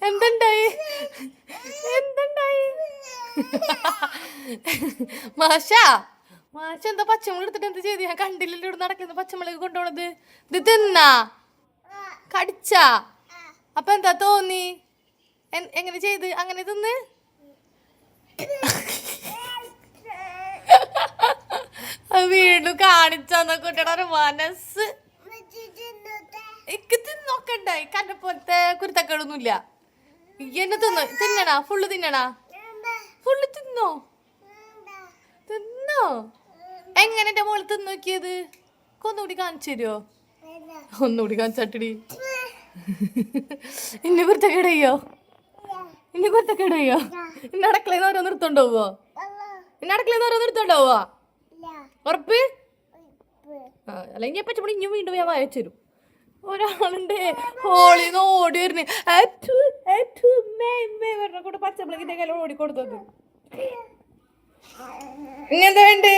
എന്തുണ്ടായി മാഷ മാഷ എന്താ പച്ചമുളക് എടുത്തിട്ട് എന്ത് ചെയ്ത്? ഞാൻ കണ്ടില്ലല്ലോ ഇവിടെ നടക്കുന്ന പച്ചമുളക് കൊണ്ടുപോണത്. ഇത് തിന്നാ കടിച്ചാ? അപ്പൊ എന്താ തോന്നി? എങ്ങനെ ചെയ്ത് അങ്ങനെ തിന്ന്? വീണ്ടും കാണിച്ചാന്ന കുട്ടിയുടെ മനസ്സ്. എനിക്ക് തിന്നോക്കണ്ടായി കന്നെ പോലത്തെ കുരുത്തക്കേടൊന്നുമില്ല. എന്നെ തിന്നണ ഫുള്ള് തിന്നണ ഫുള്ള് തിന്നോ തിന്നോ? എങ്ങനെ എന്റെ മോള് തിന്നോക്കിയത്? ഒന്നുകൂടി കാണിച്ചു തരുമോ? ഒന്നുകൂടി കാണിച്ചാട്ടിടി. ഇനി കുരുത്തക്കേടയ്യോ? ഇനി കുരുത്തക്കേടയ്യോ? ഇന്ന് അടക്കളന്ന് ഓരോ നിർത്തോണ്ടോവോ? ഇന്ന് അടക്കളന്ന് ഓരോ നിർത്തോണ്ടോവോ? ഉറപ്പ്? അല്ലെങ്കിൽ പറ്റുമ്പോൾ ഇനിയും വീണ്ടും ഞാൻ വായിച്ചു തരും. ഒരാളുണ്ട് ഹോളിന്ന് ഓടി വരുന്നേ കൂടെ പച്ചമുളകിന്റെ കയ്യിൽ ഓടിക്കൊടുത്തത്. ഇനി എന്താ വേണ്ടേ?